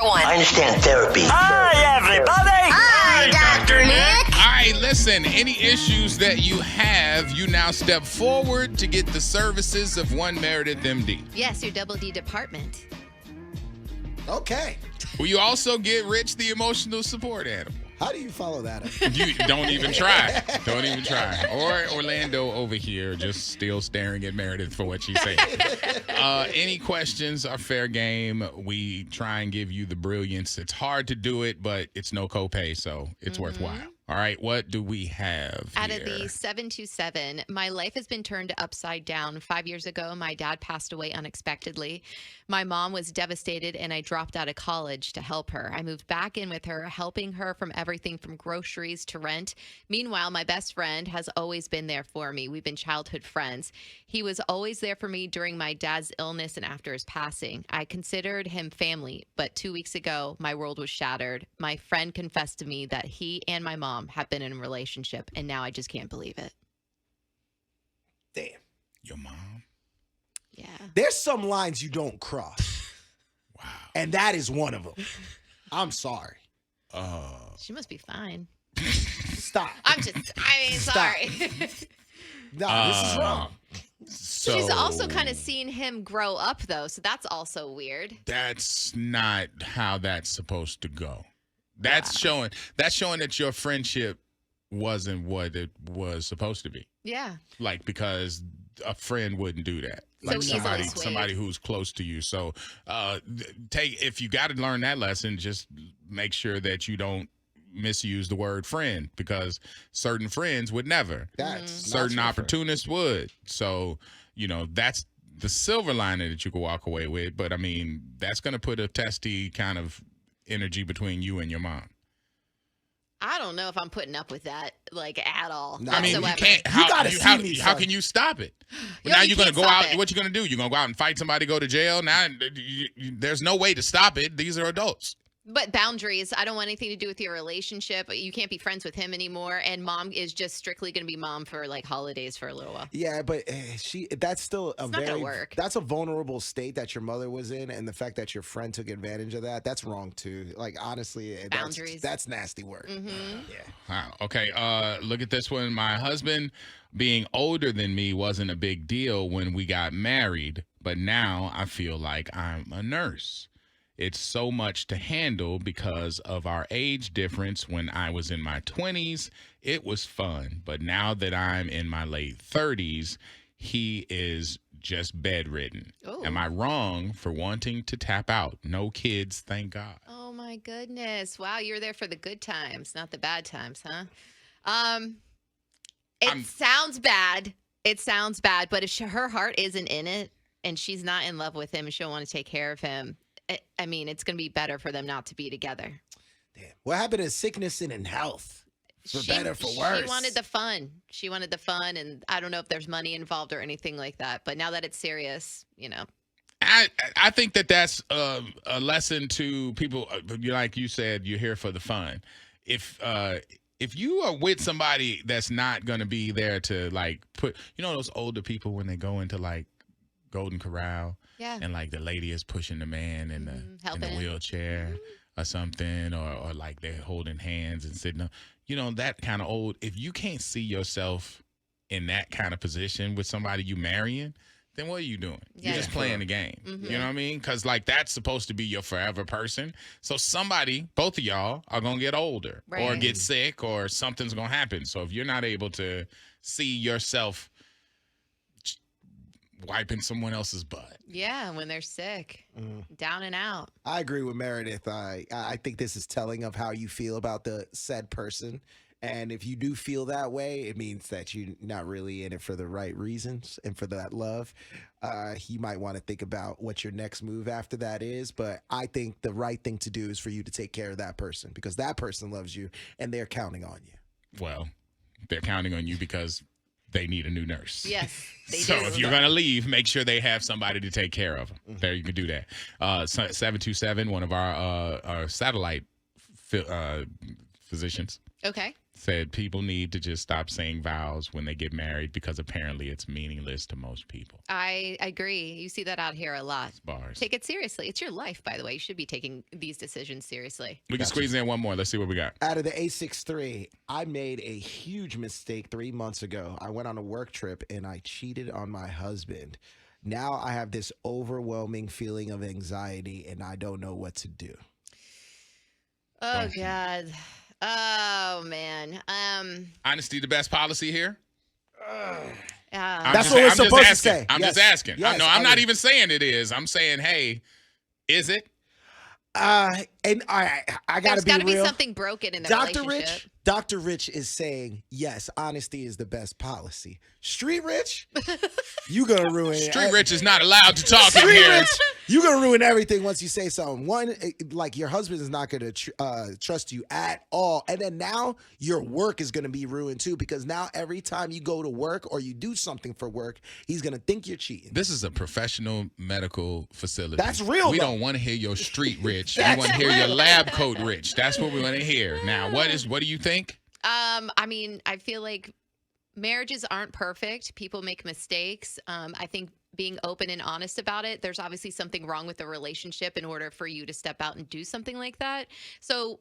I understand therapy. Hi, everybody. Hi, Dr. Nick. All right, listen, any issues that you have, you now step forward to get the services of one Meredith MD. Yes, your Double D department. Okay. Will you also get Rich, the emotional support animal? How do you follow that up? You don't even try. Don't even try. Or Orlando over here just still staring at Meredith for what she's saying. Any questions are fair game. We try and give you the brilliance. It's hard to do it, but it's no copay, so it's worthwhile. All right, what do we have Out here? of the 727, my life has been turned upside down. 5 years ago, my dad passed away unexpectedly. My mom was devastated, and I dropped out of college to help her. I moved back in with her, helping her from everything from groceries to rent. Meanwhile, my best friend has always been there for me. We've been childhood friends. He was always there for me during my dad's illness and after his passing. I considered him family, but 2 weeks ago, my world was shattered. My friend confessed to me that he and my mom have been in a relationship, and now I just can't believe it. Damn. Your mom? Yeah. There's some lines you don't cross. Wow. And that is one of them. I'm sorry. She must be fine. Stop. Sorry. No, this is wrong. So She's also kind of seen him grow up, though, so that's also weird. that's not how that's supposed to go. That's showing that your friendship wasn't what it was supposed to be. Yeah. Like, because a friend wouldn't do that. So Like easily swayed. somebody who's close to you. So if you got to learn that lesson, just make sure that you don't misuse the word friend, because certain friends would never. That's Certain not your opportunists would. So, that's the silver lining that you can walk away with. But I mean, that's going to put a testy kind of energy between you and your mom. I don't know if I'm putting up with that, like, at all. No. I mean, you whatsoever. can't. You gotta see me, How son. can you stop it? Yo, Now you you're gonna can't go stop out. it. What you gonna do? You're gonna go out and fight somebody, go to jail. Now there's no way to stop it. These are adults. But boundaries. I don't want anything to do with your relationship. You can't be friends with him anymore. And mom is just strictly going to be mom for, like, holidays for a little while. Yeah, but that's still a It's not gonna very work. that's a vulnerable state that your mother was in, and the fact that your friend took advantage of that's wrong too. Like, honestly, Boundaries. that's nasty work. Mm-hmm. Yeah. Wow. Okay. Look at this one. My husband being older than me wasn't a big deal when we got married, but now I feel like I'm a nurse. It's so much to handle because of our age difference. When I was in my 20s, it was fun. But now that I'm in my late 30s, he is just bedridden. Ooh. Am I wrong for wanting to tap out? No kids, thank God. Oh, my goodness. Wow, you're there for the good times, not the bad times, huh? Sounds bad. It sounds bad, but if her heart isn't in it and she's not in love with him and she'll want to take care of him, I mean, it's going to be better for them not to be together. Damn. What happened to sickness and in health? For better, for worse. She wanted the fun. She wanted the fun, and I don't know if there's money involved or anything like that. But now that it's serious, I think that's a lesson to people. Like you said, you're here for the fun. If you are with somebody that's not going to be there to, like, put, those older people when they go into, like, Golden Corral, yeah. and, like, the lady is pushing the man in the Helping. wheelchair or something, or like they're holding hands and sitting up. That kind of old. If you can't see yourself in that kind of position with somebody you marrying, then what are you doing? Yeah. You're just playing the game. You know what I mean? Because, like, that's supposed to be your forever person. So both of y'all are going to get older or Right. get sick, or something's going to happen. So if you're not able to see yourself wiping someone else's butt. Yeah, when they're sick, down and out. I agree with Meredith. I think this is telling of how you feel about the said person. And if you do feel that way, it means that you're not really in it for the right reasons and for that love. You might want to think about what your next move after that is. But I think the right thing to do is for you to take care of that person, because that person loves you and they're counting on you. Well, they're counting on you because they need a new nurse. Yes, they So do. if you're going to leave, make sure they have somebody to take care of them. There, you can do that. 727, one of our satellite physicians. Okay. said people need to just stop saying vows when they get married because apparently it's meaningless to most people. I agree. You see that out here a lot. Bars. Take it seriously. It's your life, by the way. You should be taking these decisions seriously. We can squeeze in one more. Let's see what we got. Out of the 863, I made a huge mistake 3 months ago. I went on a work trip and I cheated on my husband. Now I have this overwhelming feeling of anxiety and I don't know what to do. Oh, God. Oh, man. Honesty, the best policy here. That's what we're supposed to say. I'm Yes. just asking. Yes, I'm not mean- even saying it is. I'm saying, hey, is it? And I gotta There's be got to be real. something broken in the Dr. relationship. Dr. Rich is saying, yes, honesty is the best policy. Street Rich, you gonna ruin it. Street Rich is not allowed to talk in Street here. Rich, you gonna ruin everything once you say something. One, like your husband is not gonna trust you at all, and then now your work is gonna be ruined too because now every time you go to work or you do something for work, he's gonna think you're cheating. This is a professional medical facility. That's real, We though. don't want to hear your street rich. We That's want to hear your real. lab coat rich. That's what we want to hear. Now, what do you think? I mean, I feel like marriages aren't perfect. People make mistakes. I think being open and honest about it, there's obviously something wrong with the relationship in order for you to step out and do something like that. So,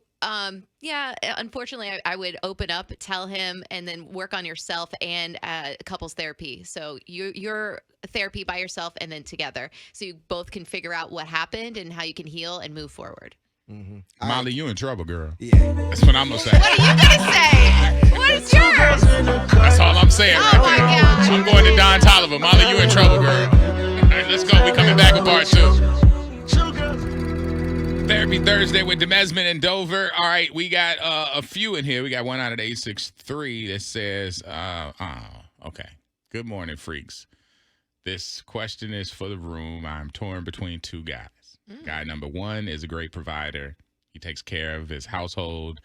yeah, unfortunately, I would open up, tell him, and then work on yourself and couples therapy. So you're therapy by yourself and then together. So you both can figure out what happened and how you can heal and move forward. Molly, you in trouble, girl. Yeah. That's what I'm gonna say. What are you going to say? What is yours? That's all I'm saying. Oh, my right there. God. I'm going to Don Tolliver. Molly, you in trouble, girl. All right, let's go. We coming back with part 2. Therapy Thursday with Demesman and Dover. All right, we got a few in here. We got one out of the 863 that says, okay. Good morning, freaks. This question is for the room. I'm torn between two guys. Guy number one is a great provider. He takes care of his household,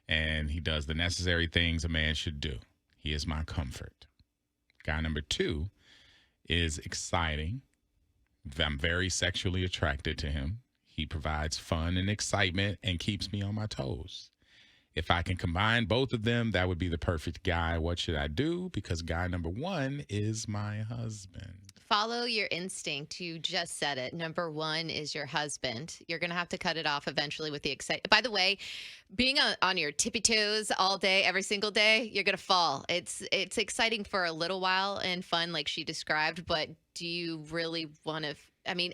and he does the necessary things a man should do. He is my comfort. Guy number two is exciting. I'm very sexually attracted to him. He provides fun and excitement and keeps me on my toes. If I can combine both of them, that would be the perfect guy. What should I do? Because guy number one is my husband. Follow your instinct. You just said it. Number one is your husband. You're going to have to cut it off eventually with the excitement. By the way, being on your tippy toes all day, every single day, you're going to fall. It's exciting for a little while and fun like she described, but do you really want to,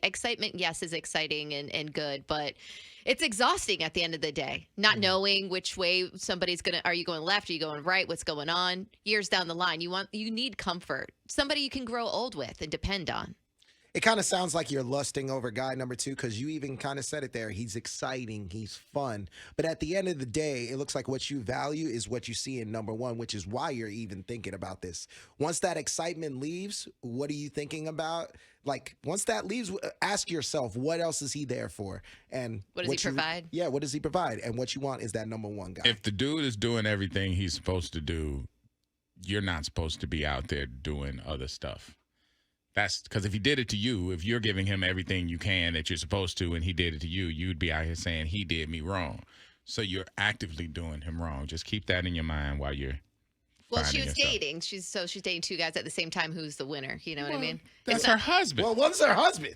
excitement, yes, is exciting and good, but it's exhausting at the end of the day, not knowing which way somebody's going to, are you going left? Are you going right? What's going on? Years down the line, you need comfort, somebody you can grow old with and depend on. It kind of sounds like you're lusting over guy number two because you even kind of said it there. He's exciting. He's fun. But at the end of the day, it looks like what you value is what you see in number one, which is why you're even thinking about this. Once that excitement leaves, what are you thinking about? Like, once that leaves, ask yourself, what else is he there for? And What does he provide? Yeah, what does he provide? And what you want is that number one guy. If the dude is doing everything he's supposed to do, you're not supposed to be out there doing other stuff. That's because if he did it to you, if you're giving him everything you can that you're supposed to, and he did it to you, you'd be out here saying he did me wrong. So you're actively doing him wrong. Just keep that in your mind while you're. Well, she finding was yourself. dating. She's dating two guys at the same time. Who's the winner? You know what I mean? That's It's her not- husband. Well, one's her husband.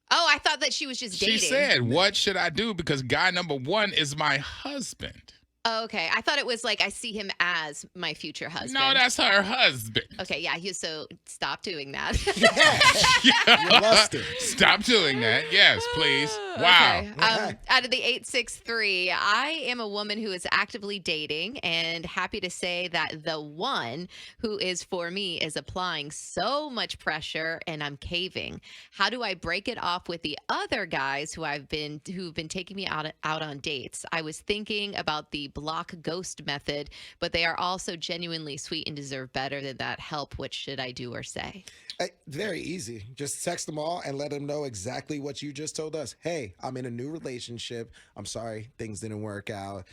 Oh, I thought that she was just dating. She said, "What should I do?" Because guy number one is my husband. Oh, okay. I thought it was like I see him as my future husband. No, that's her husband. Okay, yeah. So stop doing that. Yeah. You're lusting. Stop doing that. Yes, please. Wow. Okay. Out of the 863, I am a woman who is actively dating and happy to say that the one who is for me is applying so much pressure and I'm caving. How do I break it off with the other guys who've been taking me out on dates? I was thinking about the block ghost method, but they are also genuinely sweet and deserve better than that. Help. What should I do or say? Very easy. Just text them all and let them know exactly what you just told us. Hey, I'm in a new relationship. I'm sorry things didn't work out.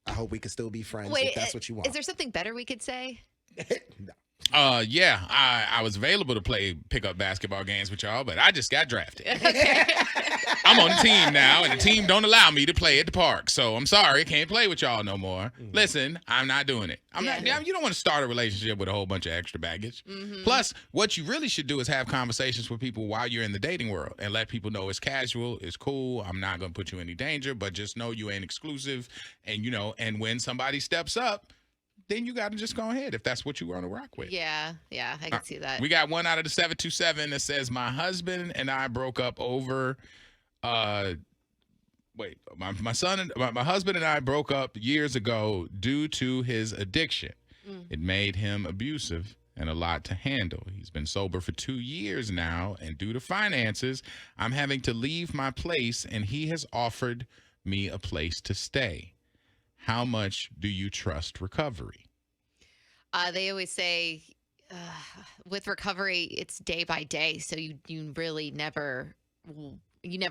I hope we can still be friends if that's what you want. Is there something better we could say? No. Yeah, I was available to play pickup basketball games with y'all, but I just got drafted. I'm on the team now, and the team don't allow me to play at the park. So I'm sorry, can't play with y'all no more. Listen, I'm not doing it. I'm not. You don't want to start a relationship with a whole bunch of extra baggage. Plus, what you really should do is have conversations with people while you're in the dating world and let people know it's casual, it's cool. I'm not going to put you in any danger, but just know you ain't exclusive. And, and when somebody steps up, then you got to just go ahead if that's what you want to rock with. Yeah, I can see that. We got one out of the 727 that says, my husband and I broke up over, my husband and I broke up years ago due to his addiction. It made him abusive and a lot to handle. He's been sober for 2 years now, and due to finances, I'm having to leave my place, and he has offered me a place to stay. How much do you trust recovery? They always say with recovery, it's day by day. So you really never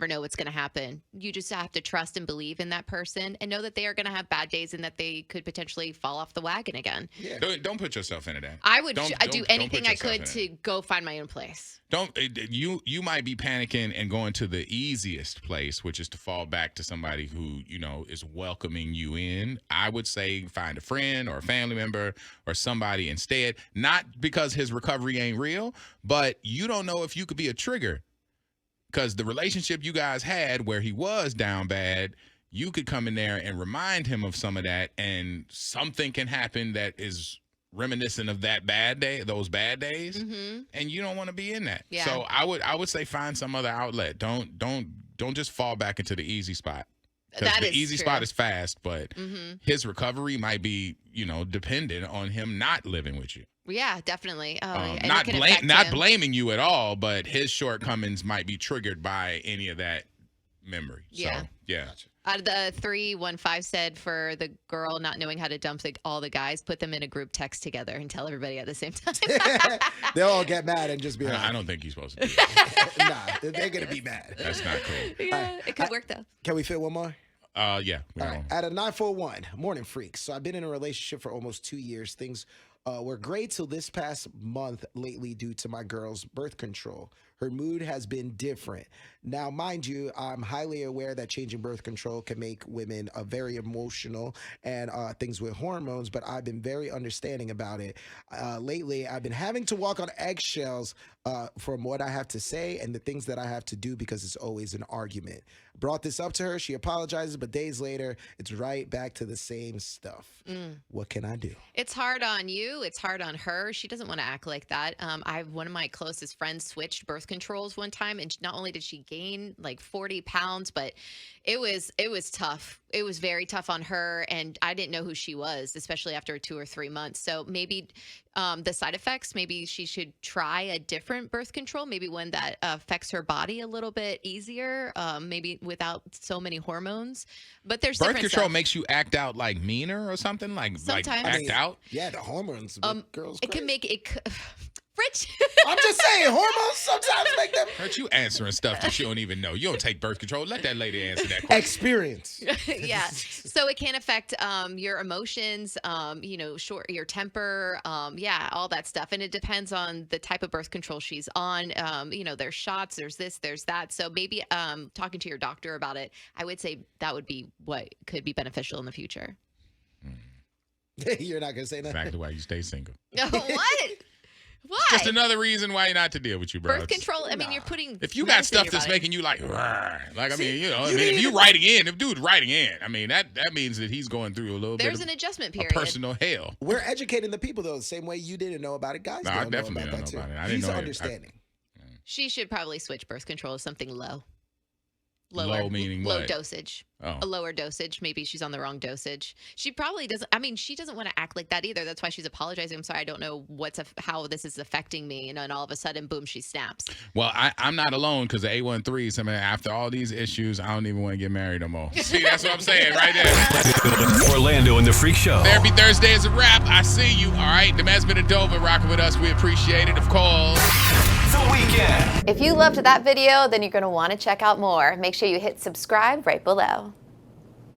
know what's going to happen. You just have to trust and believe in that person and know that they are going to have bad days and that they could potentially fall off the wagon again. Yeah. Don't put yourself into that. I would do anything I could to go find my own place. You might be panicking and going to the easiest place, which is to fall back to somebody who, is welcoming you in. I would say find a friend or a family member or somebody instead, not because his recovery ain't real, but you don't know if you could be a trigger. Because the relationship you guys had where he was down bad, you could come in there and remind him of some of that, and something can happen that is reminiscent of that bad day, those bad days, and you don't want to be in that. Yeah. So I would say find some other outlet. Don't just fall back into the easy spot. Because the easy spot is fast, but his recovery might be, dependent on him not living with you. Yeah, definitely. Not blaming you at all, but his shortcomings might be triggered by any of that memory. Yeah. So, yeah. Out of the 315 said for the girl not knowing how to dump all the guys, put them in a group text together and tell everybody at the same time. They'll all get mad and just be like, I don't think you're supposed to do that. Nah, they're going to be mad. That's not cool. Yeah, it could work though. Can we fit one more? Yeah. All right. At a 941, morning freaks. So I've been in a relationship for almost 2 years. Things were great till this past month lately due to my girl's birth control. Her mood has been different. Now, mind you, I'm highly aware that changing birth control can make women very emotional and things with hormones, but I've been very understanding about it. Lately, I've been having to walk on eggshells from what I have to say and the things that I have to do because it's always an argument. Brought this up to her. She apologizes, but days later, it's right back to the same stuff. What can I do? It's hard on you. It's hard on her. She doesn't want to act like that. One of my closest friends switched birth controls one time, and not only did she gain like 40 pounds, but it was tough. It was very tough on her, and I didn't know who she was, especially after 2 or 3 months. So maybe the side effects, maybe she should try a different birth control, maybe one that affects her body a little bit easier, maybe without so many hormones. But there's birth different control stuff. makes you act out like meaner or something, like Sometimes. out. Yeah, the hormones. Girls, it can make it. Rich. I'm just saying, hormones sometimes make them. Aren't you answering stuff that you don't even know? You don't take birth control. Let that lady answer that question. Experience. Yeah. So it can affect your emotions, your temper, all that stuff. And it depends on the type of birth control she's on. There's shots, there's this, there's that. So maybe talking to your doctor about it, I would say that would be what could be beneficial in the future. You're not going to say that? Exactly why you stay single. What? Why? Just another reason why you're not to deal with you, bro. Birth control. I mean, you're putting. If you got stuff that's making you like, if you writing in, if dude's writing in, I mean that means that he's going through a little There's bit an adjustment of period. Personal hell. We're educating the people though, the same way you didn't know about it, guys. No, I definitely don't know about it. I didn't know understanding. She should probably switch birth control to something low. Low meaning low what? Dosage. Oh. A lower dosage. Maybe she's on the wrong dosage. She probably doesn't. I mean, she doesn't want to act like that either. That's why she's apologizing. I'm sorry. I don't know how this is affecting me. And all of a sudden, boom, she snaps. Well, I'm not alone because the 813s. I mean, after all these issues, I don't even want to get married no more. See, that's what I'm saying right there. Orlando and the Freak Show. Therapy Thursday is a wrap. I see you. All right, the man's been a Dover rocking with us. We appreciate it, of course. The Weekend. If you loved that video, then you're going to want to check out more. Make sure you hit subscribe right below.